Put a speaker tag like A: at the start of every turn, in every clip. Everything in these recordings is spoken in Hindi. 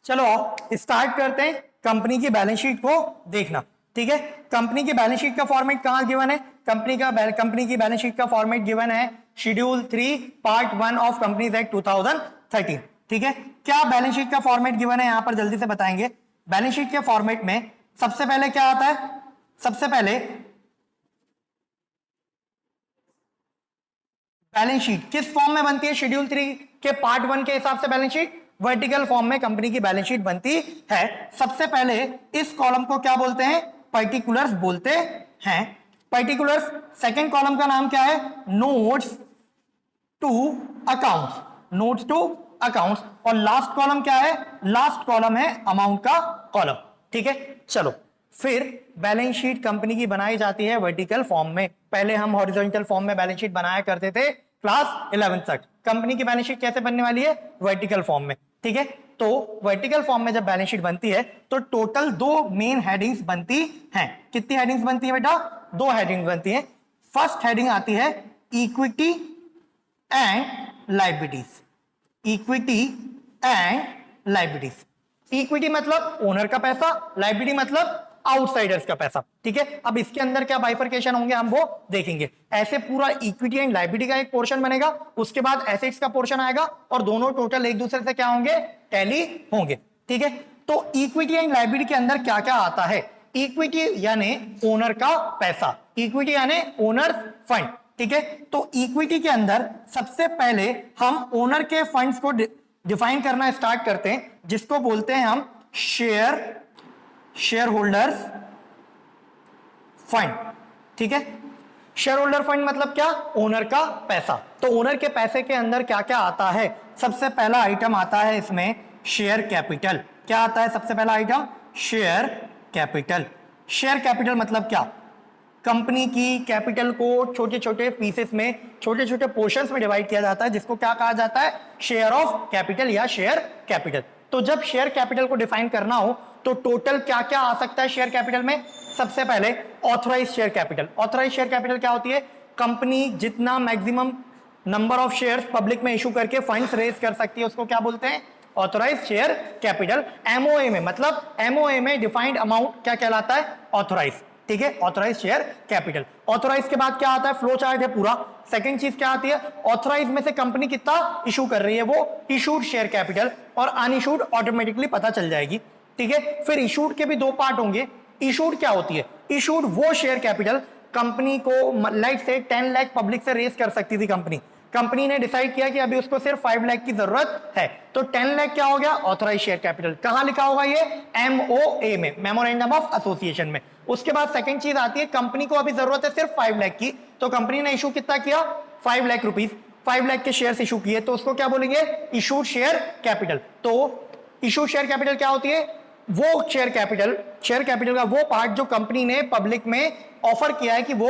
A: चलो स्टार्ट करते हैं कंपनी की बैलेंस शीट को देखना। ठीक है, कंपनी की बैलेंस शीट का फॉर्मेट कहां गिवन है? कंपनी की बैलेंस शीट का फॉर्मेट गिवन है schedule 3 part 1 of companies act 2013। ठीक है, क्या बैलेंस शीट का फॉर्मेट गिवन है यहां पर जल्दी से बताएंगे। बैलेंस शीट के फॉर्मेट में सबसे पहले क्या आता है? सबसे पहले बैलेंस शीट किस फॉर्म में बनती है? शेड्यूल 3 के पार्ट 1 के हिसाब से बैलेंस शीट वर्टिकल फॉर्म में कंपनी की बैलेंस शीट बनती है। सबसे पहले इस कॉलम को क्या बोलते हैं? पर्टिकुलर्स बोलते हैं। पर्टिकुलर्स। सेकंड कॉलम का नाम क्या है? Notes to accounts. Notes to accounts. और लास्ट कॉलम क्या है? लास्ट कॉलम है अमाउंट का कॉलम। ठीक है, चलो फिर बैलेंस शीट कंपनी की बनाई जाती है वर्टिकल फॉर्म में। पहले हम हॉरिजॉन्टल फॉर्म में बैलेंस शीट बनाया करते थे क्लास 11 तक। कंपनी की बैलेंस शीट कैसे बनने वाली है? वर्टिकल फॉर्म में। ठीक है, तो वर्टिकल फॉर्म में जब बैलेंस शीट बनती है तो टोटल 2 मेन हेडिंग्स बनती हैं। कितनी हेडिंग्स बनती है बेटा? 2 हेडिंग्स बनती हैं। फर्स्ट हेडिंग आती है equity and liabilities. Equity and liabilities. Equity मतलब ओनर का पैसा, लायबिलिटी मतलब आउटसाइडर्स का पैसा। ठीक है, अब इसके अंदर क्या बाइफरकेशन होंगे हम वो देखेंगे। ऐसे पूरा इक्विटी एंड लायबिलिटी का एक पोर्शन बनेगा, उसके बाद एसेट्स का पोर्शन आएगा और दोनों टोटल एक दूसरे से क्या होंगे? टैली होंगे। ठीक है, तो इक्विटी एंड लायबिलिटी के अंदर क्या क्या आता है? इक्विटी यानी ओनर का पैसा, इक्विटी यानी ओनर्स फंड। ठीक है, तो इक्विटी के अंदर सबसे पहले हम ओनर के फंड्स को डिफाइन करना स्टार्ट करते हैं, जिसको बोलते हैं हम शेयर होल्डर्स फंड। ठीक है, शेयर होल्डर फंड मतलब क्या? ओनर का पैसा। तो ओनर के पैसे के अंदर क्या क्या आता है? सबसे पहला आइटम आता है इसमें शेयर कैपिटल। क्या आता है सबसे पहला item? Share capital. Share capital मतलब क्या? कंपनी की कैपिटल को छोटे छोटे पीसेस में, छोटे छोटे पोर्शंस में डिवाइड किया जाता है, जिसको क्या कहा जाता है? शेयर ऑफ कैपिटल या शेयर कैपिटल। तो जब शेयर कैपिटल को डिफाइन करना हो तो टोटल क्या क्या आ सकता है शेयर कैपिटल में? सबसे पहले authorise share capital. Authorise share capital क्या होती है? कंपनी जितना maximum number of shares public में इशू करके फंड्स रेज कर सकती है उसको क्या बोलते हैं? Authorise share capital. एमओए में मतलब एमओए में डिफाइंड अमाउंट क्या कहलाता है? ऑथराइज। ठीक है, ऑथराइज शेयर कैपिटल। ऑथराइज के बाद क्या आता है? फ्लो चार्ट है पूरा। सेकंड चीज क्या आती है? ऑथराइज में से कंपनी कितना इशू कर रही है वो इशूड शेयर कैपिटल, और अनइशूड ऑटोमेटिकली पता चल जाएगी। ठीक है, फिर इशूड के भी 2 पार्ट होंगे। इशूड क्या होती है? इशूड वो शेयर कैपिटल कंपनी को लाइक से 10 लाख पब्लिक से रेज कर सकती थी कंपनी ने डिसाइड किया कि अभी उसको सिर्फ 5 लाख की जरूरत है, तो 10 लाख क्या हो गया? Authorise share capital. कहां लिखा होगा ये? एमओए में, मेमोरेंडम ऑफ एसोसिएशन में। उसके बाद सेकंड चीज आती है, कंपनी को अभी जरूरत है सिर्फ 5 लाख की, तो कंपनी ने इशू कितना किया? 5 लाख रुपीज, 5 लाख के शेयर्स इशू किए, तो उसको क्या बोलेंगे? Issued share capital. तो इशूड शेयर कैपिटल क्या होती है? वो शेयर कैपिटल का वो पार्ट जो कंपनी ने पब्लिक में ऑफर किया है कि वो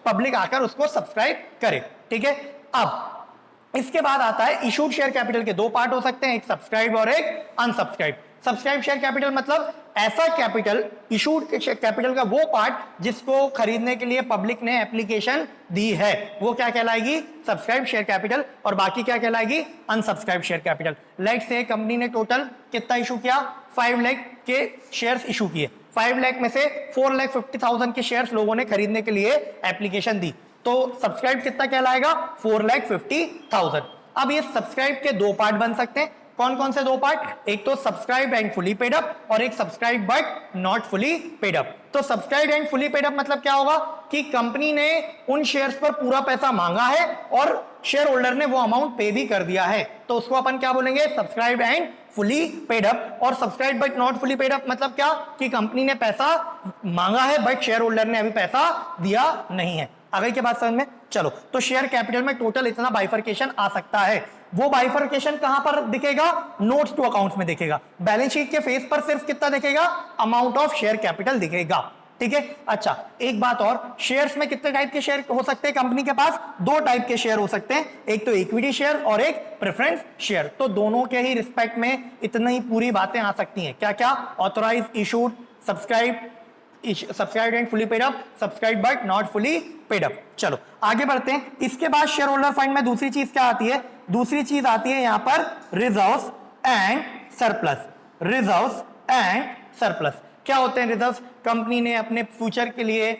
A: पब्लिक आकर उसको सब्सक्राइब करे। ठीक है, अब इसके बाद आता है इशूड शेयर कैपिटल के 2 पार्ट हो सकते हैं, एक सब्सक्राइब और एक अनसब्सक्राइब। सब्सक्राइब शेयर कैपिटल मतलब ऐसा कैपिटल, इशूड कैपिटल का वो पार्ट जिसको खरीदने के लिए पब्लिक ने एप्लीकेशन दी है, वो क्या कहलाएगी? Subscribe share capital. और बाकी क्या कहलाएगी? Unsubscribe share capital. लाइक से कंपनी ने टोटल कितना इशू किया? 5 लाख के शेयर्स इशू किए, 5 लाख में से 4,50,000 के शेयर्स लोगों ने खरीदने के लिए एप्लीकेशन दी, तो सब्सक्राइब कितना कहलाएगा? 4,50,000। अब ये सब्सक्राइब के 2 पार्ट बन सकते हैं। कौन कौन से 2 पार्ट? एक तो subscribe and fully paid up और एक subscribe but not fully paid up. तो subscribe and fully paid up मतलब क्या होगा कि कंपनी ने उन शेयर्स पर पूरा पैसा मांगा है और शेयर होल्डर ने वो अमाउंट पे भी कर दिया है, तो उसको अपन क्या बोलेंगे? Subscribe and fully paid up. और subscribe but not fully paid up मतलब क्या? कि कंपनी ने पैसा मांगा है बट शेयर होल्डर ने अभी पैसा दिया नहीं है। आ गई क्या बात समझ में? चलो, तो शेयर कैपिटल में टोटल इतना बाइफरकेशन आ सकता है। वो बाइफरकेशन कहां पर दिखेगा? नोट्स टू अकाउंट्स में दिखेगा। बैलेंस शीट के फेस पर सिर्फ कितना दिखेगा? अमाउंट ऑफ शेयर कैपिटल दिखेगा। ठीक है, अच्छा एक बात और, शेयर्स में कितने टाइप के शेयर हो सकते हैं कंपनी के पास? 2 टाइप के शेयर हो सकते हैं, एक तो इक्विटी शेयर और एक प्रेफरेंस शेयर। तो दोनों के ही रिस्पेक्ट में इतनी पूरी बातें आ सकती हैं। क्या क्या? Authorise, issued, subscribe and fully paid up, subscribe but not fully paid up. चलो आगे बढ़ते हैं। इसके बाद शेयर होल्डर फंड में दूसरी चीज क्या आती है? दूसरी चीज आती है यहां पर reserves and surplus. Reserves and surplus. क्या होते हैं रिजर्व्स? कंपनी ने अपने फ्यूचर के लिए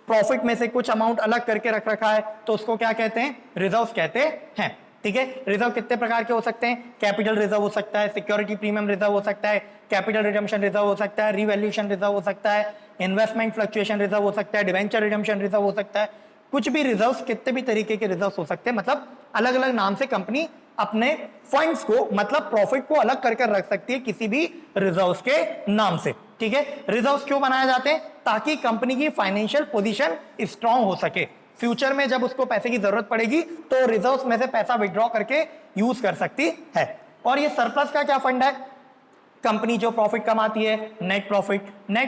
A: प्रॉफिट में से कुछ अमाउंट अलग करके रख रखा है, तो उसको क्या कहते हैं? रिजर्व्स कहते हैं। ठीक है, रिजर्व कितने प्रकार के हो सकते हैं? कैपिटल रिजर्व हो सकता है, सिक्योरिटी प्रीमियम रिजर्व हो सकता है, कैपिटल रिडम्पशन रिजर्व हो सकता है, रिवैल्यूएशन रिजर्व हो सकता है, इन्वेस्टमेंट फ्लक्चुएशन रिजर्व हो सकता है, डिवेंचर रिडम्पशन रिजर्व हो सकता है। कुछ भी रिजर्व्स, कितने भी तरीके के रिजर्व्स हो सकते हैं, मतलब अलग अलग नाम से कंपनी अपने फंड्स को, मतलब प्रॉफिट को अलग करके रख सकती है किसी भी रिजर्व्स के नाम से। ठीक है, रिजर्व्स क्यों बनाए जाते हैं? ताकि कंपनी की फाइनेंशियल पोजीशन स्ट्रांग हो सके, फ्यूचर में जब उसको पैसे की जरूरत पड़ेगी तो रिजर्व्स में से पैसा विड्रॉ करके यूज कर सकती है। और ये सरप्लस का क्या फंड है? कंपनी जो प्रॉफिट कमाती है, नेट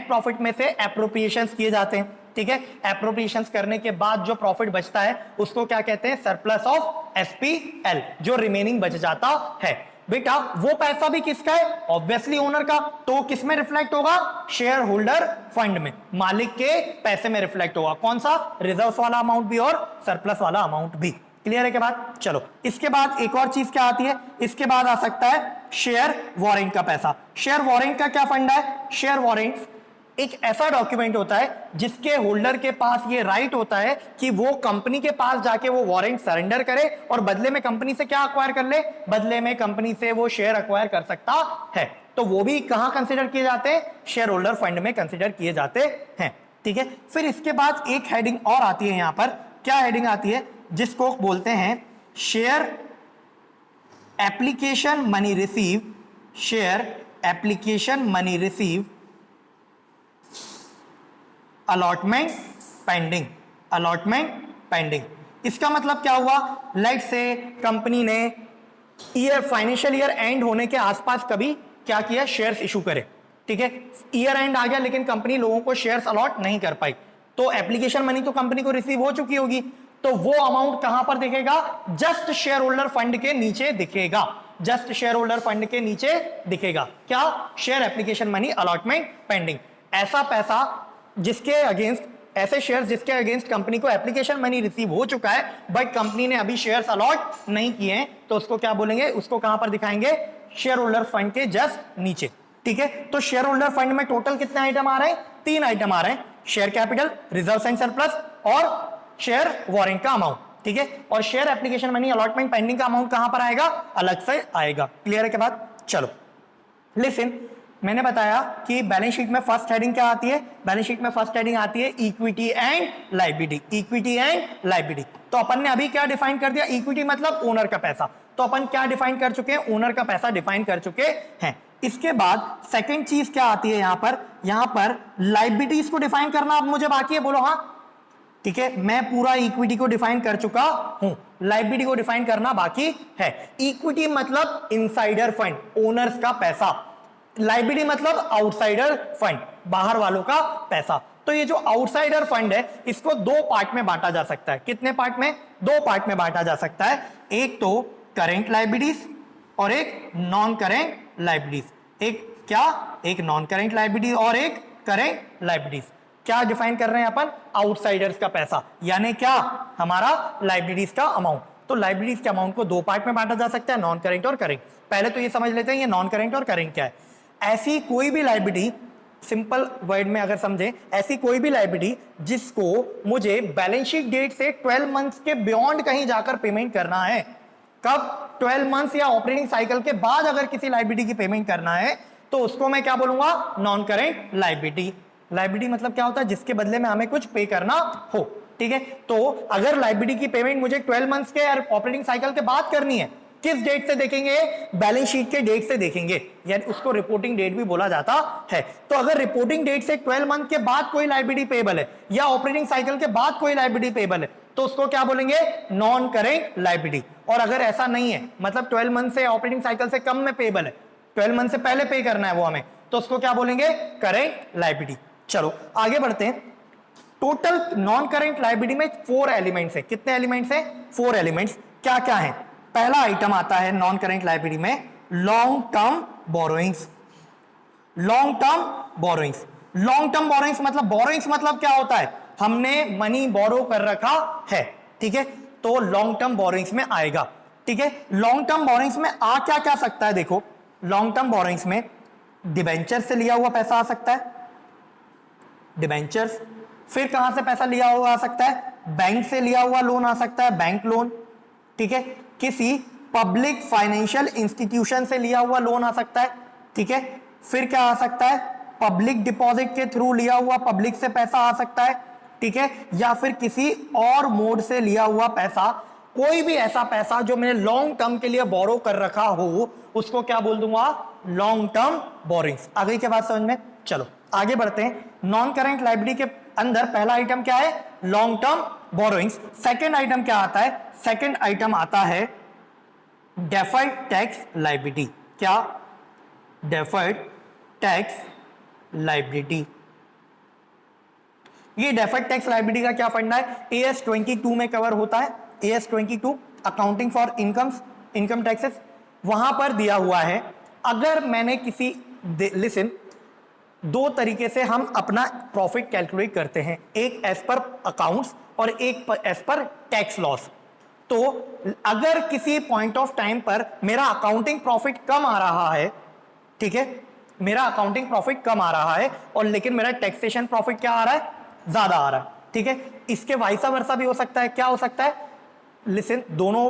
A: प्रॉफिट में से एप्रोप्रिएशंस किए जाते हैं। ठीक है, एप्रोप्रिएशंस करने के बाद जो प्रॉफिट बचता है उसको क्या कहते हैं? सरप्लस ऑफ एसपीएल, जो रिमेनिंग बच जाता है। बेटा वो पैसा भी किसका है? ऑब्वियसली ओनर का। तो किस में रिफ्लेक्ट होगा? शेयर होल्डर फंड में, मालिक के पैसे में रिफ्लेक्ट होगा। कौन सा? रिजर्व वाला अमाउंट भी और सरप्लस वाला अमाउंट भी। क्लियर है के बाद? चलो, इसके बाद एक और चीज क्या आती है? इसके बाद आ सकता है शेयर वारंट का पैसा। शेयर वारंट का क्या फंड है? शेयर वारंट एक ऐसा डॉक्यूमेंट होता है जिसके होल्डर के पास ये राइट होता है कि वो कंपनी के पास जाके वो वारंट सरेंडर करे और बदले में कंपनी से क्या अक्वायर कर ले? बदले में कंपनी से वो शेयर अक्वायर कर सकता है। तो वो भी कहां कंसीडर किए जाते हैं? शेयर होल्डर फंड में कंसीडर किए जाते हैं। ठीक है, फिर इसके बाद एक हेडिंग और आती है यहां पर। क्या हेडिंग आती है? जिसको बोलते हैं share application money receive, share application money receive allotment pending, allotment pending. इसका मतलब क्या हुआ? लेट से कंपनी ने फाइनेंशियल ईयर एंड होने के आसपास कभी क्या किया? शेयर्स इशू करे। ठीक है, ईयर एंड आ गया लेकिन कंपनी लोगों को शेयर्स अलॉट नहीं कर पाई, तो एप्लीकेशन मनी तो कंपनी को रिसीव हो चुकी होगी, तो वो अमाउंट कहां पर दिखेगा? जस्ट शेयर होल्डर फंड के नीचे दिखेगा, जस्ट शेयर होल्डर फंड के नीचे दिखेगा। क्या? Share application money allotment pending. ऐसा पैसा जिसके अगेंस्ट, ऐसे शेयर्स जिसके अगेंस्ट कंपनी को एप्लीकेशन मनी रिसीव हो चुका है बट कंपनी ने अभी शेयर्स अलॉट नहीं किए हैं, तो उसको क्या बोलेंगे? उसको कहां पर दिखाएंगे? शेयर होल्डर फंड के जस्ट नीचे। ठीक है, तो शेयर होल्डर फंड में टोटल कितने आइटम आ रहे हैं? 3 आइटम आ रहे हैं, share capital, reserve and surplus और शेयर वारंट का अमाउंट। ठीक है, और share application money allotment pending का अमाउंट कहां पर आएगा? अलग से आएगा। क्लियर है के बाद? चलो लिसन, मैंने बताया कि बैलेंस शीट में फर्स्ट हेडिंग क्या आती है? बैलेंस शीट में फर्स्ट हेडिंग आती है equity and liability, equity and liability. तो अपन ने अभी क्या डिफाइन कर दिया? इक्विटी मतलब ओनर का पैसा। तो अपन क्या डिफाइन कर चुके हैं? ओनर का पैसा डिफाइन कर चुके हैं। इसके बाद सेकंड चीज क्या आती है यहां पर? यहां पर लायबिलिटीज को डिफाइन करना अब मुझे बाकी है। बोलो हाँ। ठीक है, मैं पूरा इक्विटी को डिफाइन कर चुका हूं, लायबिलिटी को डिफाइन करना बाकी है। इक्विटी मतलब इनसाइडर फंड, ओनर्स का पैसा। लायबिलिटी मतलब आउटसाइडर फंड, बाहर वालों का पैसा। तो ये जो आउटसाइडर फंड है इसको 2 पार्ट में बांटा जा सकता है। कितने पार्ट में? 2 पार्ट में बांटा जा सकता है। एक तो करेंट लायबिलिटीज और एक नॉन करेंट लायबिलिटीज। एक क्या? एक नॉन करेंट लायबिलिटी और एक करेंट लायबिलिटीज। क्या डिफाइन कर रहे हैं अपन? आउटसाइडर्स का पैसा, यानी क्या? हमारा लायबिलिटीज का अमाउंट। तो लायबिलिटीज के अमाउंट को 2 पार्ट में बांटा जा सकता है, नॉन करेंट और करेंट। पहले तो ये समझ लेते हैं ये नॉन करेंट और करेंट क्या है। ऐसी कोई भी लायबिलिटी, सिंपल वर्ड में अगर समझे, ऐसी कोई भी लायबिलिटी जिसको मुझे बैलेंस शीट डेट से 12 मंथ्स के बियॉन्ड कहीं जाकर पेमेंट करना है। कब? 12 मंथ्स या ऑपरेटिंग साइकिल के बाद अगर किसी लायबिलिटी की पेमेंट करना है तो उसको मैं क्या बोलूंगा? Non current liability. लायबिलिटी मतलब क्या होता है? जिसके बदले में हमें कुछ पे करना हो। ठीक है, तो अगर लायबिलिटी की पेमेंट मुझे 12 मंथ्स के ऑपरेटिंग साइकिल के बाद करनी है, किस डेट से देखेंगे? बैलेंस शीट के डेट से देखेंगे, यानी उसको रिपोर्टिंग डेट भी बोला जाता है। तो अगर रिपोर्टिंग डेट से 12 मंथ के बाद कोई लायबिलिटी पेबल है या ऑपरेटिंग साइकिल के बाद कोई लायबिलिटी पेबल है तो उसको क्या बोलेंगे? Non current liability. और अगर ऐसा नहीं है, मतलब 12 मंथ से ऑपरेटिंग साइकिल से कम में पेबल है, 12 मंथ से पहले पे करना है वो हमें, तो उसको क्या बोलेंगे? Current liability. चलो आगे बढ़ते हैं। टोटल नॉन करेंट लायबिलिटी में 4 एलिमेंट्स है। कितने एलिमेंट्स है? 4 एलिमेंट्स। क्या क्या है? पहला आइटम आता है नॉन करेंट लायबिलिटी में long term borrowings. Long term borrowings, long term borrowings मतलब, बोरोइंग्स मतलब क्या होता है? हमने मनी बोरो कर रखा है। ठीक है, तो लॉन्ग टर्म बोरोइंग्स में आएगा। ठीक है, लॉन्ग टर्म बोरोइंग्स में आ क्या क्या सकता है? देखो, लॉन्ग टर्म बोरोइंग्स में डिबेंचर से लिया हुआ पैसा आ सकता है, डिबेंचर्स। फिर कहां से पैसा लिया हुआ आ सकता है, बैंक से लिया हुआ लोन आ सकता है, बैंक लोन, ठीक है। किसी पब्लिक फाइनेंशियल इंस्टीट्यूशन से लिया हुआ लोन आ सकता है, ठीक है। फिर क्या आ सकता है, पब्लिक डिपॉजिट के थ्रू लिया हुआ पब्लिक से पैसा आ सकता है, ठीक है। या फिर किसी और मोड से लिया हुआ पैसा, कोई भी ऐसा पैसा जो मैंने लॉन्ग टर्म के लिए बोरो कर रखा हो, उसको क्या बोल दूंगा, लॉन्ग टर्म बोरिंग्स। आ गई क्या बात समझ में? चलो आगे बढ़ते हैं। नॉन करेंट लायबिलिटी के अंदर पहला आइटम क्या है, long term borrowings. Second item क्या आता है, सेकंड आइटम आता है डेफर्ड टैक्स लायबिलिटी। क्या, डेफर्ड टैक्स लायबिलिटी। ये डेफर्ड टैक्स लायबिलिटी का क्या फंडा है, AS 22 में कवर होता है। AS 22 accounting for incomes, income taxes, वहां पर दिया हुआ है। अगर मैंने किसी, लिसन, दो तरीके से हम अपना प्रॉफिट कैलकुलेट करते हैं, एक एज पर अकाउंट्स और एक एज पर टैक्स लॉस। तो अगर किसी पॉइंट ऑफ टाइम पर मेरा अकाउंटिंग प्रॉफिट कम आ रहा है, ठीक है, मेरा अकाउंटिंग प्रॉफिट कम आ रहा है और लेकिन मेरा टैक्सेशन प्रॉफिट क्या आ रहा है, ज्यादा आ रहा है, ठीक है। इसके वाइसा वर्सा भी हो सकता है। क्या हो सकता है, लिसन, दोनों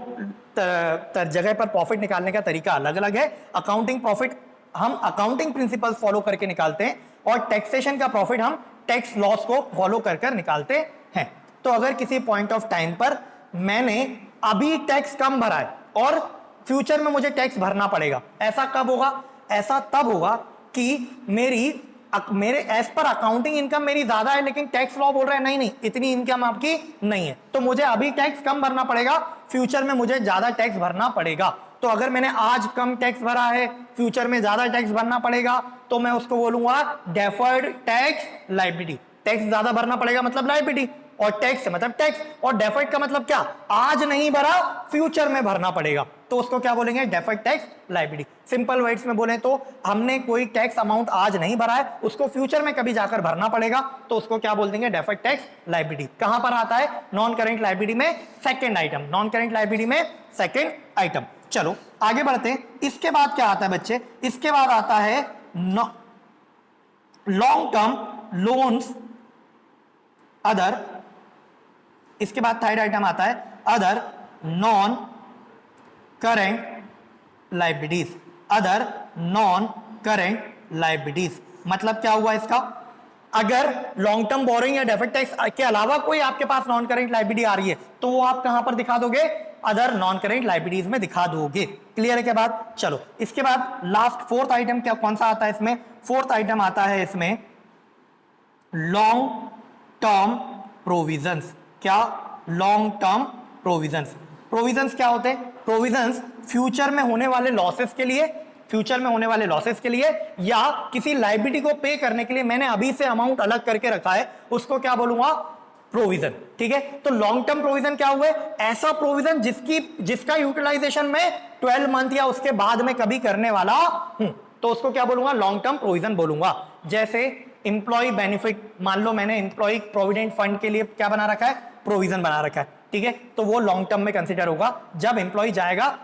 A: जगह पर प्रॉफिट निकालने का तरीका अलग अलग है। अकाउंटिंग प्रॉफिट हम अकाउंटिंग प्रिंसिपल्स फॉलो करके निकालते हैं और टैक्सेशन का प्रॉफिट हम टैक्स लॉस को फॉलो कर निकालते हैं। तो अगर किसी पॉइंट ऑफ टाइम पर मैंने अभी टैक्स कम भरा है और फ्यूचर में मुझे टैक्स भरना पड़ेगा, ऐसा कब होगा, ऐसा तब होगा कि मेरे एज पर अकाउंटिंग इनकम मेरी ज्यादा है लेकिन टैक्स लॉ बोल रहा है नहीं नहीं इतनी इनकम आपकी नहीं है, तो मुझे अभी टैक्स कम भरना पड़ेगा, फ्यूचर में मुझे ज्यादा टैक्स भरना पड़ेगा। तो अगर मैंने आज कम टैक्स भरा है, फ्यूचर में ज्यादा टैक्स भरना पड़ेगा, तो मैं उसको बोलूंगा डेफर्ड टैक्स लायबिलिटी। टैक्स ज्यादा भरना पड़ेगा मतलब लायबिलिटी, और टैक्स मतलब टैक्स, और डेफर्ड का मतलब क्या, आज नहीं भरा फ्यूचर में भरना पड़ेगा, तो उसको क्या बोलेंगे, deferred tax liability. Simple words में बोले तो हमने कोई टैक्स अमाउंट आज नहीं भरा है, उसको फ्यूचर में कभी जाकर भरना पड़ेगा, तो उसको क्या बोल देंगे, डेफर्ड टैक्स लायबिलिटी। कहां पर आता है, नॉन करेंट लायबिलिटी में second item, non current liability में सेकंड आइटम। चलो आगे बढ़ते हैं। इसके बाद क्या आता है बच्चे, इसके बाद आता है लॉन्ग टर्म लोन्स अदर। इसके बाद थर्ड आइटम आता है other non current liabilities, other non current liabilities. मतलब क्या हुआ इसका, अगर लॉन्ग टर्म बोरोइंग या डेफर्ड टैक्स के अलावा कोई आपके पास नॉन करेंट लायबिलिटी आ रही है, तो वो आप कहां पर दिखा दोगे, अदर नॉन करेंट लायबिलिटीज में दिखा दोगे। क्लियर है के बाद, चलो इसके बाद लास्ट फोर्थ आइटम क्या, कौन सा आता है इसमें, फोर्थ आइटम आता है इसमें लॉन्ग टर्म प्रोविजंस। क्या, लॉन्ग टर्म प्रोविजंस। प्रोविजंस क्या होते हैं, प्रोविजंस फ्यूचर में होने वाले लॉसेस के लिए, फ्यूचर में होने वाले लॉसेस के लिए या किसी लायबिलिटी को पे करने के लिए मैंने अभी से अमाउंट अलग करके रखा है, उसको क्या बोलूंगा, प्रोविजन। ठीक है, तो लॉन्ग टर्म प्रोविजन क्या हुए, ऐसा प्रोविजन जिसका यूटिलाइजेशन में 12 मंथ या उसके बाद में कभी करने वाला हूं, तो उसको क्या बोलूंगा, लॉन्ग टर्म प्रोविजन बोलूंगा। जैसे इंप्लॉय बेनिफिट, मान लो मैंने इंप्लॉय प्रोविडेंट फंड के लिए क्या बना रखा है, प्रोविजन बना रखा है, ठीक है, तो वो लॉन्ग टर्म में कंसीडर होगा, जब एम्प्लॉय जाएगा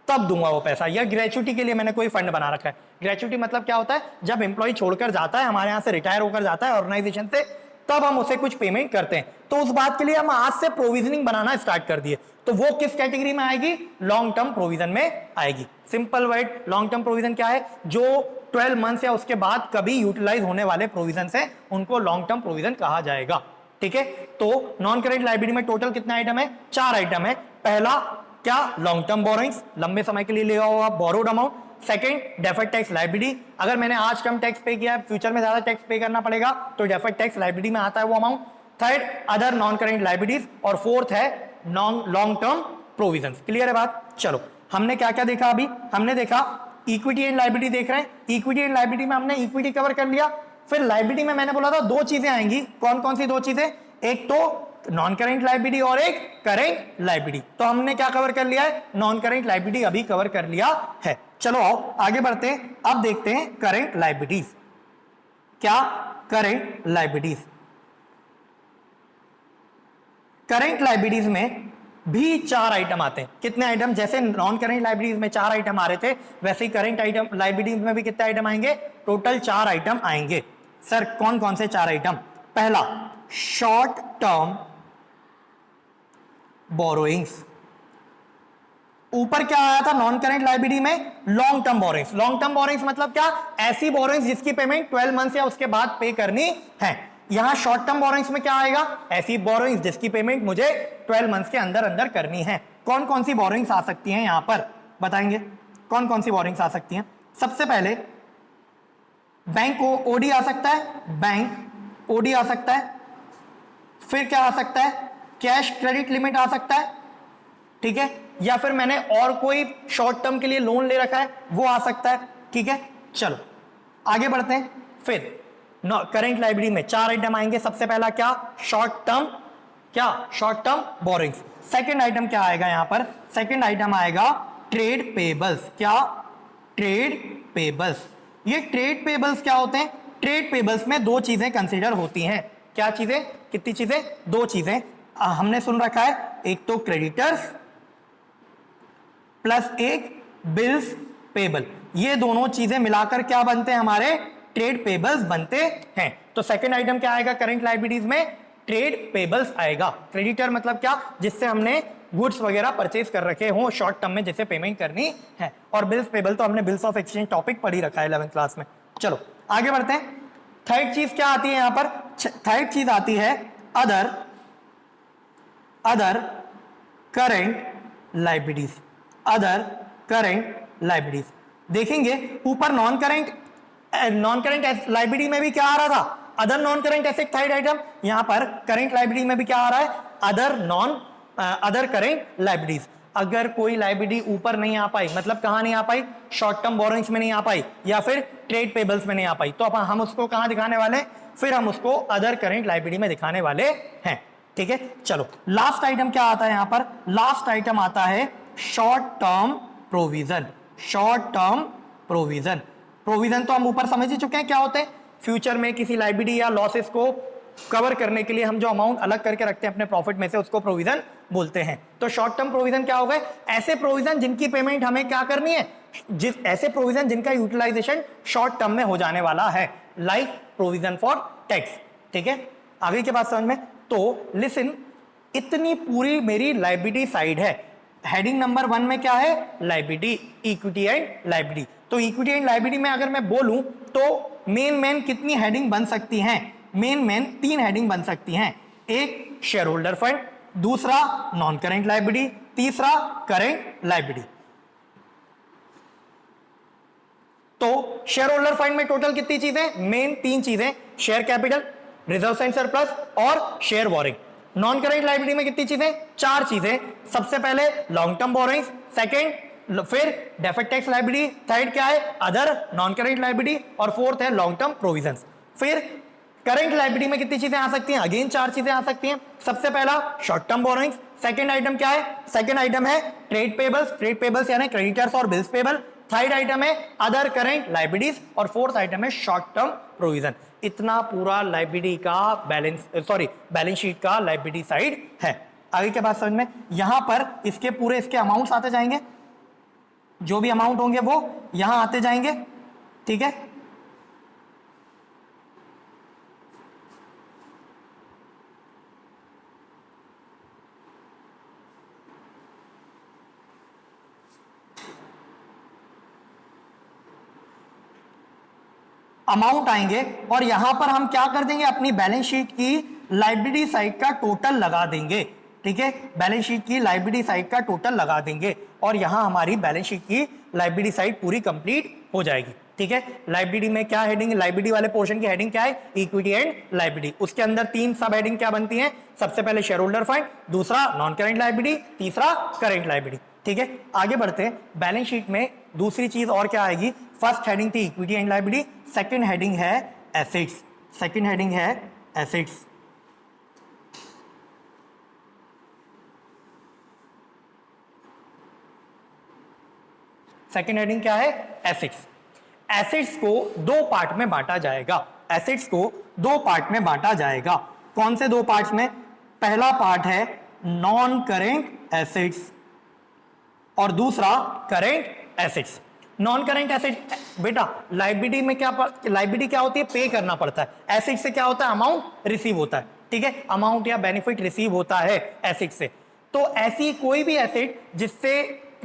A: तब दूंगा वो पैसा। या ग्रेचुटी के लिए मैंने कोई फंड बना रखा है, ग्रेचुटी मतलब क्या होता है, जब एम्प्लॉय छोड़कर जाता है, हमारे यहां से रिटायर होकर जाता है ऑर्गेनाइजेशन से, तब हम उसे कुछ पेमेंट करते हैं, तो उस बात के लिए हम आज से प्रोविजनिंग बनाना स्टार्ट कर दिए, तो वो किस कैटेगरी में आएगी, लॉन्ग टर्म प्रोविजन में आएगी। Simple word, long term provision क्या है, जो 12 मंथ्स या उसके बाद कभी यूटिलाइज होने वाले प्रोविजन है उनको लॉन्ग टर्म प्रोविजन कहा जाएगा। ठीक है, तो नॉन करेंट लायबिलिटी में टोटल कितने आइटम है, 4 आइटम है। पहला क्या, लॉन्ग टर्म बोरोइंग्स, लंबे समय के लिए लिया हुआ borrowed amount. Second, deferred tax liability, अगर मैंने आज कम टैक्स पे किया है, फ्यूचर में ज्यादा टैक्स पे करना पड़ेगा, तो डेफर्ड टैक्स लायबिलिटी में आता है वो amount. Third, other non current liabilities, और फोर्थ है लॉन्ग टर्म प्रोविजंस। क्लियर है बात, चलो हमने क्या क्या देखा, अभी हमने देखा इक्विटी एंड लायबिलिटी देख रहे हैं, इक्विटी एंड लायबिलिटी में हमने इक्विटी कवर कर लिया। फिर लायबिलिटी में मैंने बोला था 2 चीजें आएंगी, कौन कौन सी 2 चीजें, एक तो नॉन करेंट लायबिलिटी और एक करेंट लायबिलिटी, तो हमने क्या कवर कर लिया है, नॉन करेंट लायबिलिटी अभी कवर कर लिया है। चलो आओ आगे बढ़ते हैं, अब देखते हैं करेंट लायबिलिटीज। क्या, करेंट लायबिलिटीज, करेंट लायबिलिटीज में भी 4 आइटम आते हैं। कितने आइटम? जैसे नॉन करेंट लाइबिलिटीज में 4 आइटम आ रहे थे, वैसे ही करेंट आइटम लाइबिलिटीज में भी कितने आइटम आएंगे? टोटल 4 आइटम आएंगे। सर कौन कौन से 4 आइटम? पहला शॉर्ट टर्म बोरोइंग्स। ऊपर क्या आया था नॉन करेंट लाइबिलिटी में? Long term borrowings. Long term borrowings मतलब क्या? ऐसी बोरोइंग्स जिसकी पेमेंट 12 मंथ्स या उसके बाद पे करनी है। यहां शॉर्ट टर्म बोरोइंग्स में क्या आएगा? ऐसी बोरोइंग्स जिसकी पेमेंट मुझे 12 मंथ्स के अंदर अंदर करनी है। कौन कौन सी बोरोइंग्स आ सकती हैं यहां पर बताएंगे? कौन कौन सी बोरोइंग्स आ सकती हैं? सबसे पहले बैंक ओडी आ सकता है, बैंक ओडी आ सकता है। फिर क्या आ सकता है? कैश क्रेडिट लिमिट आ सकता है, ठीक है, या फिर मैंने और कोई शॉर्ट टर्म के लिए लोन ले रखा है वो आ सकता है, ठीक है। चलो आगे बढ़ते हैं। फिर करेंट लाइबिलिटी में 4 आइटम आएंगे। सबसे पहला क्या? शॉर्ट टर्म, क्या? Short term borrowings. Second item क्या आएगा यहां पर? सेकंड आइटम आएगा ट्रेड पेबल्स। क्या? Trade payables. ये ट्रेड पेबल्स क्या होते हैं? ट्रेड पेबल्स में 2 चीजें कंसीडर होती हैं। क्या चीजें? कितनी चीजें? 2 चीजें हमने सुन रखा है, एक तो क्रेडिटर्स प्लस एक बिल्स पेबल। ये दोनों चीजें मिलाकर क्या बनते हैं? हमारे ट्रेड पेबल्स बनते हैं। तो सेकंड आइटम क्या आएगा करेंट लाइबिलिटीज में? ट्रेड पेबल्स आएगा। क्रेडिटर मतलब क्या? जिससे हमने गुड्स वगैरह परचेज कर रखे हो शॉर्ट टर्म में, जिसे पेमेंट करनी है। और बिल्स पेबल तो हमने बिल्स ऑफ एक्सचेंज टॉपिक पढ़ ही रखा है 11th क्लास में। चलो आगे बढ़ते हैं। थर्ड चीज क्या आती है यहां पर? थर्ड चीज आती है other current liabilities. Other current liabilities देखेंगे ऊपर नॉन करेंट लाइबिलिटी में भी क्या आ रहा था? Other non current asset third item. यहां पर करेंट लाइबिलिटी में भी क्या आ रहा है? Other current liabilities. अगर कोई लाइबिलिटी ऊपर नहीं आ पाई, मतलब कहां नहीं आ पाई? शॉर्ट टर्म बोरोइंग्स में नहीं आ पाई या फिर ट्रेड पेबल्स में नहीं आ पाई, तो अब हम उसको कहां दिखाने वाले? फिर हम उसको अदर करेंट लाइबिलिटी में दिखाने वाले हैं, ठीक है। चलो लास्ट आइटम क्या आता है यहां पर? लास्ट आइटम आता है short term provision. Short term provision. Provision तो हम ऊपर समझ ही चुके हैं क्या होते हैं। फ्यूचर में किसी लाइबिलिटी या लॉसेस को कवर करने के लिए हम जो अमाउंट अलग करके रखते हैं अपने प्रॉफिट में से, उसको प्रोविजन बोलते हैं। तो शॉर्ट टर्म प्रोविजन क्या हो गए? ऐसे प्रोविजन जिनकी पेमेंट हमें क्या करनी है? ऐसे प्रोविजन जिनका यूटिलाइजेशन शॉर्ट टर्म में हो जाने वाला है, लाइक प्रोविजन फॉर टैक्स, ठीक है। आगे के बात समझ में? तो लिसन, इतनी पूरी मेरी लाइबिलिटी साइड है। हेडिंग नंबर 1 में क्या है? Liability, equity and liability. तो इक्विटी एंड लाइबिलिटी में अगर मैं बोलूं तो मेन कितनी हेडिंग बन सकती हैं? मेन 3 हेडिंग बन सकती हैं। एक शेयर होल्डर फंड, दूसरा नॉन करेंट लाइबिलिटी, तीसरा करेंट लाइबिलिटी। तो शेयर होल्डर फंड में टोटल कितनी चीजें? मेन 3 चीजें, share capital, reserve and surplus और share warrant. Non current liability में कितनी चीजें? 4 चीजें। सबसे पहले लॉन्ग टर्म बोरोइंग्स, सेकंड फिर डेफर्ड टैक्स लाइबिलिटी, थर्ड क्या है? अदर नॉन करेंट लाइबिलिटी, और फोर्थ है लॉन्ग टर्म प्रोविजंस। फिर करेंट लाइबिलिटी में कितनी चीजें आ सकती हैं? अगेन 4 चीजें आ सकती हैं। सबसे पहला short term borrowings, second item क्या है? सेकंड आइटम है ट्रेड पेबल्स, ट्रेड पेबल्स यानी क्रेडिटर्स और बिल्स पेबल। थर्ड आइटम है अदर करेंट लाइबिलिटीज, और फोर्थ आइटम है शॉर्ट टर्म प्रोविजन। इतना पूरा लाइबिलिटी का बैलेंस शीट का लाइबिलिटी साइड है। आगे के बात समझ में? यहां पर इसके अमाउंट्स आते जाएंगे, जो भी अमाउंट होंगे वो यहां आते जाएंगे, ठीक है। अमाउंट आएंगे और यहां पर हम क्या कर देंगे? अपनी बैलेंस शीट की लाइबिलिटी साइड का टोटल लगा देंगे, ठीक है। बैलेंस शीट की लाइबिलिटी साइड का टोटल लगा देंगे और यहां हमारी बैलेंस शीट की लाइबिलिटी साइड पूरी कंप्लीट हो जाएगी, ठीक है। लाइबिलिटी में क्या हेडिंग? लाइबिलिटी वाले पोर्शन की हेडिंग क्या है? Equity and liability. उसके अंदर 3 सब हेडिंग क्या बनती हैं? सबसे पहले शेयर होल्डर फंड, दूसरा नॉन करेंट लाइबिलिटी, तीसरा करेंट लाइबिलिटी, ठीक है। आगे बढ़ते हैं। बैलेंस शीट में दूसरी चीज और क्या आएगी? फर्स्ट हेडिंग थी equity and liability, second heading है एसेट्स। सेकंड हेडिंग है एसेट्स। सेकंड हेडिंग क्या है? एसेट्स। एसेट्स को 2 पार्ट में बांटा जाएगा। एसेट्स को 2 पार्ट में बांटा जाएगा। कौन से 2 पार्ट्स में? पहला पार्ट है नॉन करेंट एसेट्स और दूसरा current assets. Non current asset बेटा लाइबिलिटी में लाइबिलिटी क्या होती है? पे करना पड़ता है। एसेट से क्या होता है? अमाउंट रिसीव होता है, ठीक है, अमाउंट या बेनिफिट रिसीव होता है एसेट से। तो ऐसी कोई भी एसेट जिससे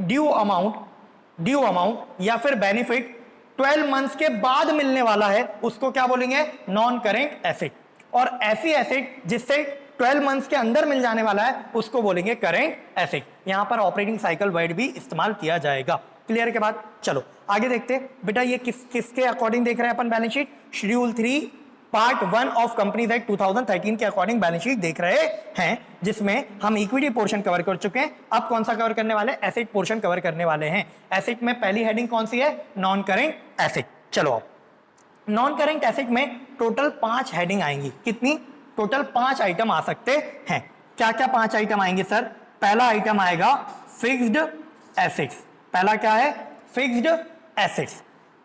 A: ड्यू अमाउंट या फिर बेनिफिट 12 मंथ्स के बाद मिलने वाला है उसको क्या बोलेंगे? Non current asset. और ऐसी एसेट जिससे 12 मंथ्स के अंदर मिल जाने वाला है उसको बोलेंगे करेंट एसेट। यहां पर ऑपरेटिंग साइकिल वर्ड भी इस्तेमाल किया जाएगा। क्लियर के बाद चलो आगे देखते हैं। बेटा ये किसके अकॉर्डिंग देख रहे हैं अपन balance sheet? Schedule 3 part 1 of companies act 2013 के अकॉर्डिंग बैलेंस शीट देख रहे हैं, जिसमें हम इक्विटी पोर्शन कवर कर चुके हैं। अब कौन सा कवर करने वाले? एसेट पोर्शन कवर करने वाले हैं। एसेट में पहली हेडिंग कौन सी है? Non current asset. चलो अब नॉन करेंट एसेट में टोटल 5 हेडिंग आएंगी। कितनी? टोटल 5 आइटम आ सकते हैं। क्या क्या 5 आइटम आएंगे सर? पहला आइटम आएगा फिक्स्ड एसेट्स। पहला क्या है? Fixed assets.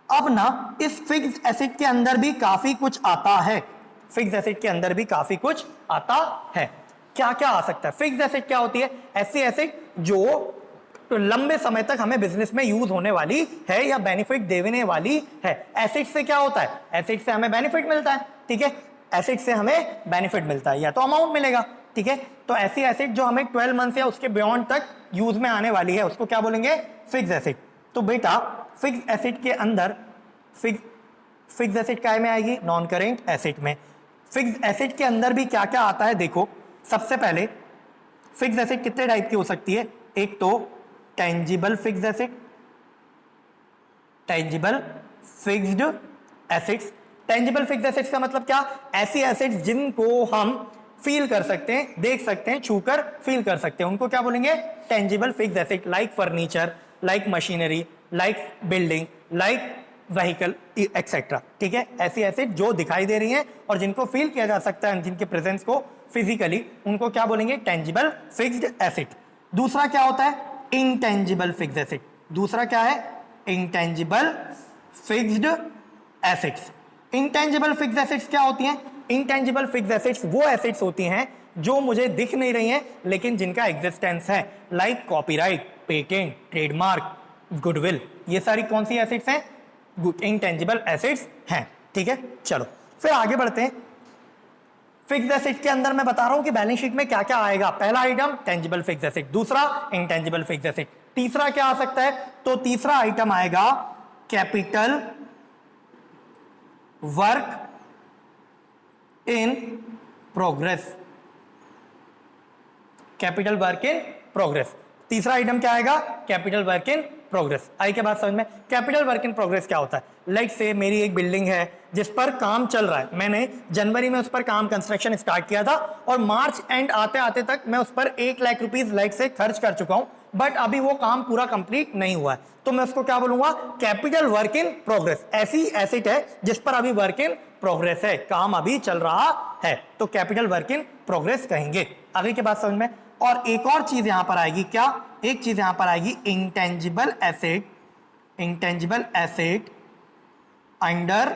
A: अब ना इस फिक्स्ड एसेट के अंदर भी काफी कुछ आता है। फिक्स्ड एसेट के अंदर भी काफी कुछ आता है। क्या क्या आ सकता है? फिक्स्ड एसेट क्या होती है? ऐसी एसेट जो लंबे समय तक हमें बिजनेस में यूज होने वाली है या बेनिफिट देने वाली है। एसेट से क्या होता है? एसेट से हमें बेनिफिट मिलता है, ठीक है, एसेट से हमें बेनिफिट मिलता है या तो अमाउंट मिलेगा, ठीक है। तो ऐसी एसेट जो हमें 12 मंथ या उसके बियॉन्ड तक यूज में आने वाली है उसको क्या बोलेंगे? Fixed asset. तो बेटा फिक्स्ड एसेट के अंदर फिक्स्ड एसेट काय में आएगी? नॉन करेंट एसेट में। फिक्स्ड एसेट के अंदर भी क्या क्या आता है देखो। सबसे पहले फिक्स्ड एसेट कितने टाइप की हो सकती है? एक तो tangible fixed asset, tangible fixed assets. Tangible fixed assets का मतलब क्या? ऐसी एसेट्स जिनको हम फील कर सकते हैं, देख सकते हैं, छूकर फील कर सकते हैं, उनको क्या बोलेंगे? Tangible fixed asset. Like furniture, like machinery, like building, like vehicle etcetera, ठीक है। ऐसी एसेट जो दिखाई दे रही हैं और जिनको फील किया जा सकता है, जिनके प्रेजेंस को फिजिकली, उनको क्या बोलेंगे? Tangible fixed asset. दूसरा क्या होता है? Intangible fixed asset. दूसरा क्या है? Intangible fixed assets. Intangible fixed assets क्या होती हैं? इंटेंजिबल फिक्स्ड एसेट्स वो एसेट्स होती हैं जो मुझे दिख नहीं रही हैं लेकिन जिनका एग्जिस्टेंस है, like copyright, patent, trademark, goodwill. ये सारी कौन सी एसेट्स हैं? इंटेंजिबल एसेट्स हैं, ठीक है। चलो फिर आगे बढ़ते हैं। फिक्स्ड एसेट के अंदर मैं बता रहा हूं कि बैलेंस शीट में क्या क्या आएगा। पहला आइटम टेंजिबल फिक्स्ड एसेट, दूसरा इंटेंजिबल फिक्स्ड एसेट, तीसरा क्या आ सकता है? तो तीसरा आइटम आएगा capital work in progress. Capital work in progress. तीसरा आइटम क्या आएगा? Capital work in progress. आई के बाद समझ में? कैपिटल वर्क इन प्रोग्रेस क्या होता है? लाइक से मेरी एक बिल्डिंग है जिस पर काम चल रहा है, मैंने जनवरी में उस पर काम कंस्ट्रक्शन स्टार्ट किया था और मार्च एंड आते आते तक मैं उस पर 1 लाख रुपीज लाइक से खर्च कर चुका हूं, बट अभी वो काम पूरा कंप्लीट नहीं हुआ है, तो मैं उसको क्या बोलूंगा? Capital work in progress. ऐसी एसेट है जिस पर अभी वर्क इन प्रोग्रेस है, काम अभी चल रहा है, तो कैपिटल वर्क इन प्रोग्रेस कहेंगे। आगे के बाद समझ में? और एक और चीज यहां पर आएगी, क्या? एक चीज यहां पर आएगी intangible asset. Intangible asset under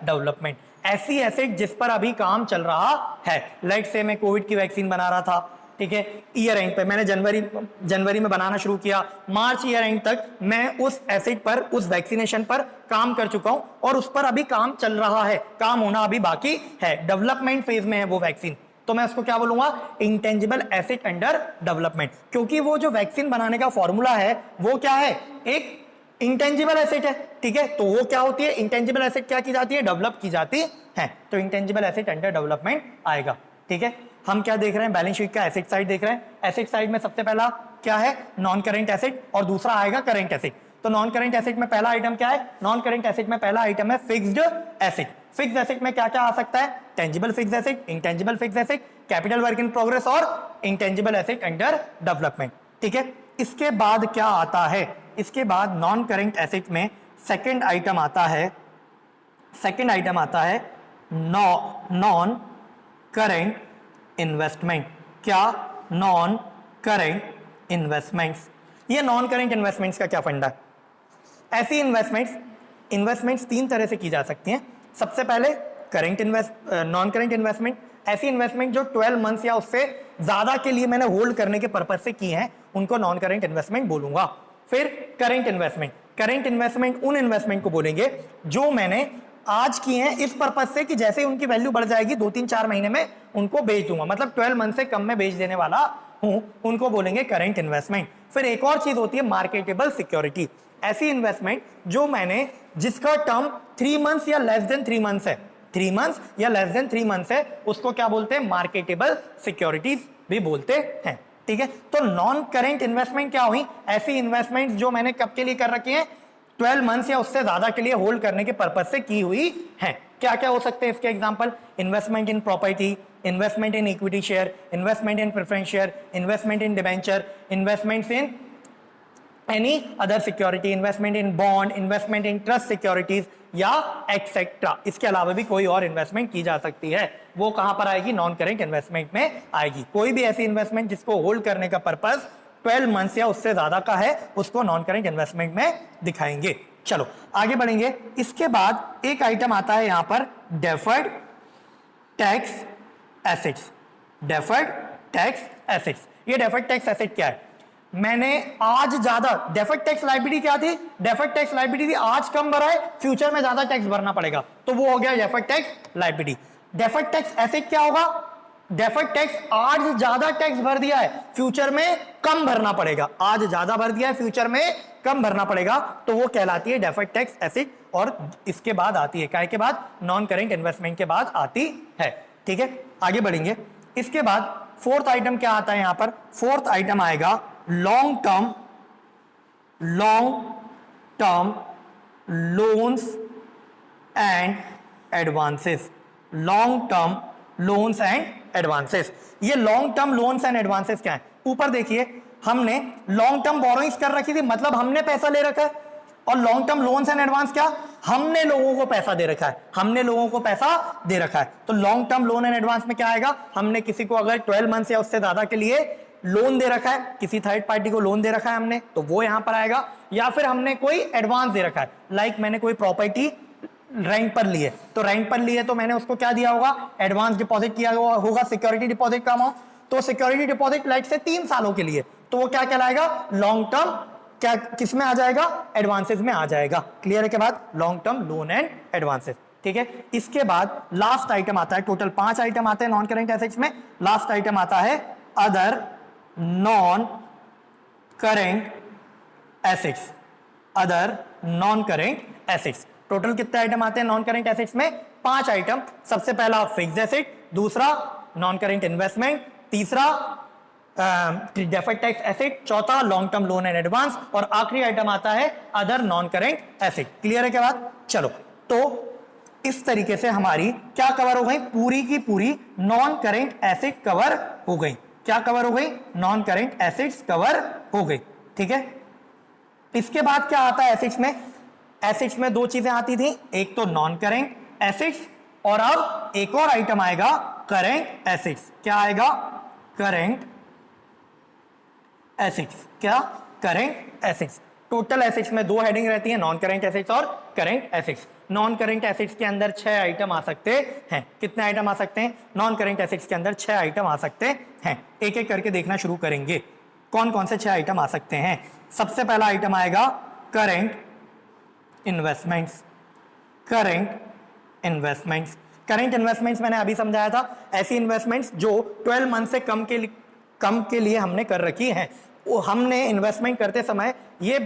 A: development. ऐसी एसेट जिस पर अभी काम चल रहा है। लाइक से मैं कोविड की वैक्सीन बना रहा था, ठीक है, ईयर एंड पे मैंने जनवरी में बनाना शुरू किया, मार्च ईयर एंड तक मैं उस एसेट पर, उस वैक्सीनेशन पर काम कर चुका हूं और उस पर अभी काम चल रहा है, काम होना अभी बाकी है, डेवलपमेंट फेज में है वो वैक्सीन, तो मैं उसको क्या बोलूंगा? Intangible asset under development. क्योंकि वो जो वैक्सीन बनाने का फॉर्मूला है वो क्या है? एक इंटेंजिबल एसेट है, ठीक है। तो वो क्या होती है? इंटेंजिबल एसेट क्या की जाती है? डेवलप की जाती है, तो इंटेंजिबल एसेट अंडर डेवलपमेंट आएगा, ठीक है। हम क्या देख रहे हैं? बैलेंस शीट का एसेट साइड देख रहे हैं। एसेट साइड में सबसे पहला क्या है? नॉन करेंट एसेट, और दूसरा आएगा करेंट एसेट। तो नॉन करेंट एसेट में पहला आइटम क्या है? नॉन करेंट एसेट में पहला आइटम है फिक्स्ड एसेट। फिक्स्ड एसेट में क्या क्या आ सकता है? Tangible fixed asset, intangible fixed asset, capital work in progress और इंटेंजिबल एसेट अंडर डेवलपमेंट, ठीक है। इसके बाद क्या आता है? इसके बाद नॉन करेंट एसेट में सेकंड आइटम आता है नॉन करेंट इन्वेस्टमेंट। क्या? Non current investments. ये नॉन करेंट इन्वेस्टमेंट्स का क्या फंडा है? ऐसी इन्वेस्टमेंट्स 3 तरह से की जा सकती हैं। सबसे पहले नॉन करेंट इन्वेस्टमेंट, ऐसी इन्वेस्टमेंट जो 12 मंथ्स या उससे ज्यादा के लिए मैंने होल्ड करने के पर्पज से की है उनको नॉन करेंट इन्वेस्टमेंट बोलूंगा। फिर करेंट इन्वेस्टमेंट, करेंट इन्वेस्टमेंट उन इन्वेस्टमेंट को बोलेंगे जो मैंने आज की हैं इस पर्पज से कि जैसे उनकी वैल्यू बढ़ जाएगी 2-3-4 महीने में उनको बेच दूंगा, मतलब 12 मंथ से कम में बेच देने वाला हूं, उनको बोलेंगे करेंट इन्वेस्टमेंट। फिर एक और चीज होती है मार्केटेबल सिक्योरिटी, ऐसी इन्वेस्टमेंट जो मैंने जिसका टर्म 3 मंथ्स या लेस देन 3 मंथ्स है, 3 मंथ्स या लेस देन 3 मंथ्स है, उसको क्या बोलते हैं, मार्केटेबल सिक्योरिटीज भी बोलते हैं। ठीक है, तो नॉन करेंट इन्वेस्टमेंट क्या हुई, ऐसी इन्वेस्टमेंट जो मैंने कब के लिए कर रखी है, 12 मंथ्स या उससे ज्यादा के लिए होल्ड करने के पर्पज से की हुई है। क्या क्या हो सकते हैं इसके example, investment in property, investment in equity share, investment in preference share, investment in debenture, investments in any other security, investment in bond, investment in trust securities या एक्सेट्रा। इसके अलावा भी कोई और इन्वेस्टमेंट की जा सकती है, वो कहां पर आएगी, नॉन करेंट इन्वेस्टमेंट में आएगी। कोई भी ऐसी इन्वेस्टमेंट जिसको होल्ड करने का पर्पस 12 मंथ्स या उससे ज्यादा का है उसको नॉन करेंट इन्वेस्टमेंट में दिखाएंगे। चलो आगे बढ़ेंगे। इसके बाद एक आइटम आता है यहां पर deferred tax assets, deferred tax assets. ये डेफर्ड टैक्स एसेट क्या है, मैंने आज ज्यादा, डेफर्ड टैक्स लायबिलिटी क्या थी, डेफर्ड टैक्स लायबिलिटी थी आज कम भरा है फ्यूचर में ज्यादा टैक्स भरना पड़ेगा, तो वो हो गया deferred tax liability. Deferred tax asset क्या होगा, डेफर्ड टैक्स आज ज्यादा टैक्स भर दिया है फ्यूचर में कम भरना पड़ेगा, आज ज्यादा भर दिया है फ्यूचर में कम भरना पड़ेगा, तो वो कहलाती है डेफर्ड टैक्स एसेट। और इसके बाद आती है, काय के बाद, नॉन करेंट इन्वेस्टमेंट के बाद आती है। ठीक है, आगे बढ़ेंगे। इसके बाद फोर्थ आइटम क्या आता है यहां पर, फोर्थ आइटम आएगा long term loans and advances, long term loans and advances. ये long term loans and advances क्या है, ऊपर देखिए हमने लॉन्ग टर्म बोरोइंग्स कर रखी थी, मतलब हमने पैसा ले रखा है, और long term loans and advance क्या, हमने लोगों को पैसा दे रखा है, हमने लोगों को पैसा दे रखा है। तो long term loan and advance में क्या आएगा, हमने किसी को अगर 12 मंथ्स या उससे ज्यादा के लिए लोन दे रखा है, किसी थर्ड पार्टी को लोन दे रखा है हमने, तो वो यहां पर आएगा। या फिर हमने कोई एडवांस दे रखा है, लाइक मैंने कोई प्रॉपर्टी रेंट पर लिए, तो रेंट पर लिए तो मैंने उसको क्या दिया होगा, एडवांस डिपॉजिट किया होगा, सिक्योरिटी डिपॉजिट का अमाउंट, तो सिक्योरिटी डिपॉजिट लाइक से 3 सालों के लिए, तो वो क्या कहलाएगा, लॉन्ग टर्म, क्या किस में आ जाएगा, एडवांसेस में आ जाएगा। क्लियर है के बाद long term loan and advances. ठीक है, इसके बाद लास्ट आइटम आता है, टोटल 5 आइटम आते हैं नॉन करेंट एसेट्स में, लास्ट आइटम आता है other non current assets, other non current assets. Total कितने आइटम आते हैं नॉन करेंट एसेट्स में, 5 आइटम। सबसे पहला फिक्स्ड एसेट, दूसरा नॉन करेंट इन्वेस्टमेंट, तीसरा डेफर्ड टैक्स एसेट, चौथा long term loan and advance, और आखिरी आइटम आता है other non current asset. Clear है क्या बात, चलो तो इस तरीके से हमारी क्या कवर हो गई, पूरी की पूरी नॉन करेंट एसेट कवर हो गई। क्या कवर हो गई, नॉन करेंट एसेट्स कवर हो गई। ठीक है, इसके बाद क्या आता है एसेट्स में, एसेट्स में 2 चीजें आती थी, एक तो नॉन करेंट एसेट्स, और अब एक और आइटम आएगा करेंट एसेट्स। क्या आएगा, करेंट एसेट्स। क्या, करेंट एसेट्स। टोटल एसेट्स में 2 हेडिंग रहती है, नॉन करेंट एसेट्स और current assets. Non current assets के अंदर 6 आइटम आ सकते हैं। कितने आइटम आ सकते हैं, नॉन करेंट एसेट्स के अंदर 6 आइटम आ सकते हैं। एक एक करके देखना शुरू करेंगे कौन कौन से 6 आइटम आ सकते हैं। सबसे पहला आइटम आएगा current investments, current investments. Current investments मैंने अभी समझाया था, ऐसी इन्वेस्टमेंट्स जो 12 मंथ से कम के लिए हमने कर रखी हैं। वो हमने इन्वेस्टमेंट करते समय ये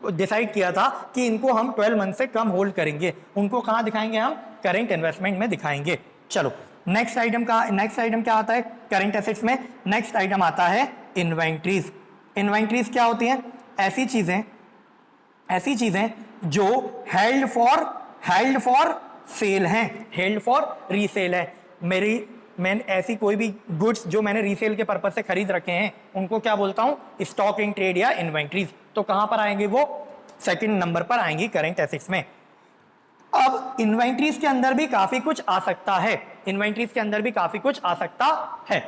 A: डिसाइड किया था कि इनको हम 12 मंथ से कम होल्ड करेंगे, उनको कहां दिखाएंगे, हम करेंट इन्वेस्टमेंट में दिखाएंगे। चलो नेक्स्ट आइटम क्या आता है करेंट एसेट्स में, नेक्स्ट आइटम आता है इन्वेंट्रीज। इन्वेंट्रीज क्या होती हैं, ऐसी चीजें जो हेल्ड फॉर सेल हैं, हेल्ड फॉर रीसेल है। मैं ऐसी कोई भी गुड्स जो मैंने रीसेल के पर्पज से खरीद रखे हैं उनको क्या बोलता हूं, स्टॉक इन ट्रेड या इन्वेंट्रीज। तो कहां पर आएंगे, वो सेकंड नंबर पर आएंगी करेंट एसेट्स में। अब इन्वेंट्रीज के अंदर भी काफी कुछ आ सकता है, इन्वेंट्रीज के अंदर भी काफी कुछ आ सकता है।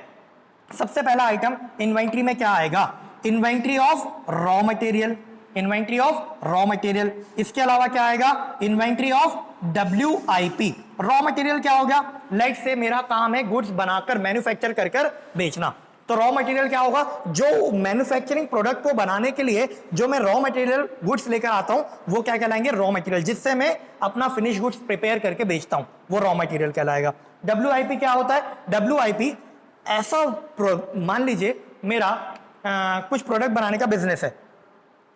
A: सबसे पहला आइटम इन्वेंट्री में क्या आएगा, inventory of raw material, inventory of raw material. इसके अलावा क्या आएगा, inventory of WIP। Raw material क्या हो गया, लेट से मेरा काम है गुड्स बनाकर मैन्युफैक्चर कर कर बेचना, तो रॉ मटेरियल क्या होगा, जो मैन्युफैक्चरिंग प्रोडक्ट को बनाने के लिए जो मैं रॉ मटेरियल गुड्स लेकर आता हूं वो क्या कहलाएंगे, रॉ मटेरियल, जिससे मैं अपना फिनिश गुड्स प्रिपेयर करके बेचता हूं वो रॉ मटेरियल कहलाएगा। WIP क्या होता है, WIP ऐसा मान लीजिए मेरा कुछ प्रोडक्ट बनाने का बिजनेस है,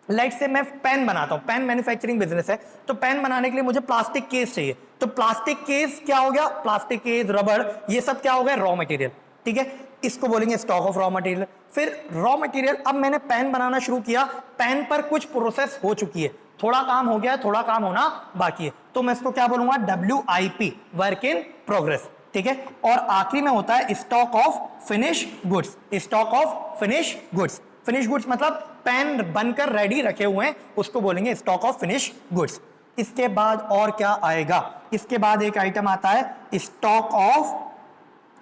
A: लाइट से मैं पेन बनाता हूं, पेन मैन्युफैक्चरिंग बिजनेस है, तो पेन बनाने के लिए मुझे प्लास्टिक केस चाहिए, तो प्लास्टिक केस क्या हो गया, प्लास्टिक केस, रबड़, ये सब क्या हो गया, रॉ मटेरियल। ठीक है, इसको बोलेंगे स्टॉक ऑफ रॉ मटेरियल। फिर रॉ मटेरियल, अब मैंने पेन बनाना शुरू किया, पेन पर कुछ प्रोसेस हो चुकी है, थोड़ा काम हो गया, थोड़ा काम होना बाकी है, तो मैं इसको क्या बोलूंगा, WIP, वर्क इन प्रोग्रेस। ठीक है, और आखिरी में होता है stock of finish goods. Stock of finish goods, finish goods मतलब पेन बनकर रेडी रखे हुए हैं, उसको बोलेंगे स्टॉक ऑफ फिनिश गुड्स। इसके बाद और क्या आएगा, इसके बाद एक आइटम आता है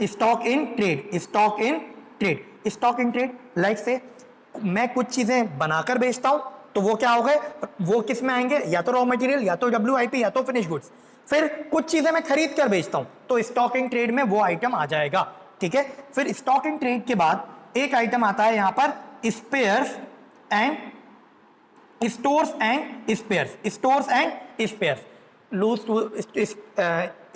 A: stock in trade. Stock in trade, stock in trade, like से मैं कुछ चीजें बनाकर बेचता हूं, तो वो क्या हो गए, वो किस में आएंगे, या तो रॉ मटेरियल, या तो WIP, या तो फिनिश गुड्स। फिर कुछ चीजें मैं खरीद कर बेचता हूं, तो स्टॉक इन ट्रेड में वो आइटम आ जाएगा। ठीक है, फिर स्टॉक इन ट्रेड के बाद एक आइटम आता है यहां पर spares and stores and spares. Stores and spares,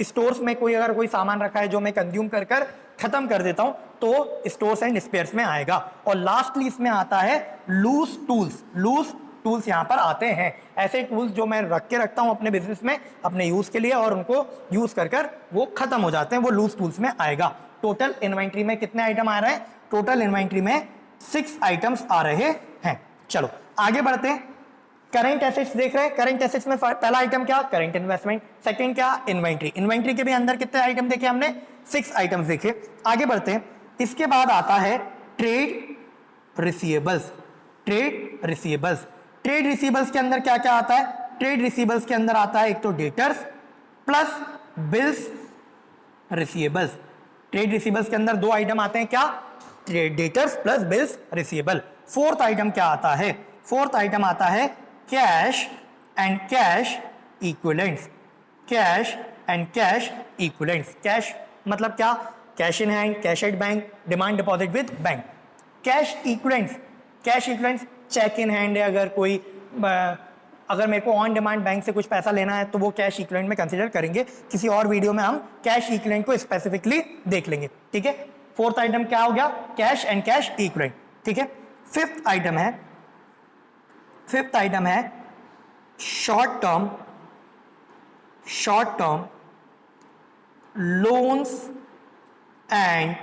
A: stores में कोई अगर कोई सामान रखा है जो मैं कंज्यूम कर कर खत्म कर देता हूं, तो स्टोर्स एंड स्पेयर्स में आएगा। और लास्टली इसमें आता है लूज टूल्स। लूज टूल्स यहां पर आते हैं, ऐसे टूल्स जो मैं रख के रखता हूं अपने बिजनेस में अपने यूज के लिए, और उनको यूज कर कर वो खत्म हो जाते हैं, वो लूज टूल्स में आएगा। टोटल इन्वेंट्री में कितने आइटम आ रहे हैं, टोटल इन्वेंट्री में 6 आइटम्स आ रहे हैं। चलो आगे बढ़ते हैं, करंट एसेट्स देख रहे हैं। करंट एसेट्स में पहला आइटम क्या, करंट इन्वेस्टमेंट, सेकंड क्या, इन्वेंट्री। इन्वेंट्री के भी अंदर कितने आइटम देखे हमने, 6 आइटम्स देखे। आगे बढ़ते हैं, इसके बाद आता है trade receivables. Trade receivables, trade receivables के अंदर क्या क्या आता है, ट्रेड रिसीवेबल्स के अंदर आता है एक तो debtors plus bills receivables. Trade receivables के अंदर 2 आइटम आते हैं, क्या, debtors plus bills receivable. Fourth item क्या आता है, फोर्थ आइटम आता है cash and cash equivalents. Cash and cash equivalents, cash मतलब क्या, cash in hand, cash at bank, demand deposit with bank. Cash equivalents, cash equivalents cheque in hand है, अगर कोई अगर मेरे को ऑन डिमांड बैंक से कुछ पैसा लेना है तो वो कैश इक्विवेलेंट में कंसीडर करेंगे, किसी और वीडियो में हम कैश इक्विवेलेंट को स्पेसिफिकली देख लेंगे। ठीक है, फोर्थ आइटम क्या हो गया, कैश एंड कैश इक्विवेलेंट। ठीक है, फिफ्थ आइटम है short term loans and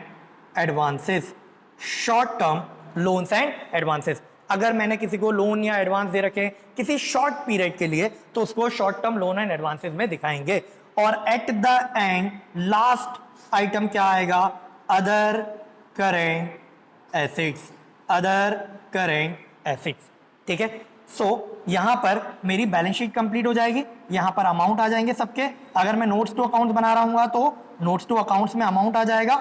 A: advances. Short term loans and advances, अगर मैंने किसी को लोन या एडवांस दे रखे किसी शॉर्ट पीरियड के लिए तो उसको short term loan and advances में दिखाएंगे। और at the end last item क्या आएगा, other current assets. Other current assets, ठीक है। सो यहां पर मेरी बैलेंस शीट कंप्लीट हो जाएगी, यहां पर अमाउंट आ जाएंगे सबके। अगर मैं नोट्स टू अकाउंट्स बना रहा हूँ तो नोट्स टू अकाउंट्स में अमाउंट आ जाएगा,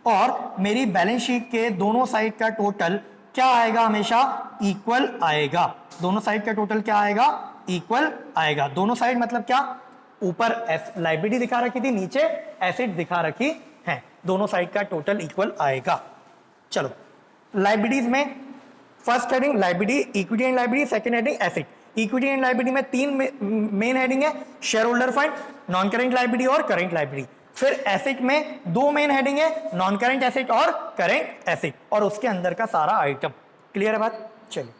A: और मेरी बैलेंस शीट के दोनों साइड का टोटल क्या आएगा, हमेशा इक्वल आएगा। दोनों साइड का टोटल क्या आएगा, इक्वल आएगा। दोनों साइड मतलब क्या, ऊपर लायबिलिटी दिखा रखी थी, नीचे एसेट दिखा रखी है, दोनों साइड का टोटल इक्वल आएगा। चलो लायबिलिटीज में first heading liability, equity and liability, second heading asset. Equity and liability में 3 मेन हेडिंग है, share holder fund, non current liability और करेंट लायबिलिटी। फिर एसेट में 2 मेन हेडिंग है, नॉन करेंट एसेट और करेंट एसेट, और उसके अंदर का सारा आइटम। क्लियर है बात, चलिए।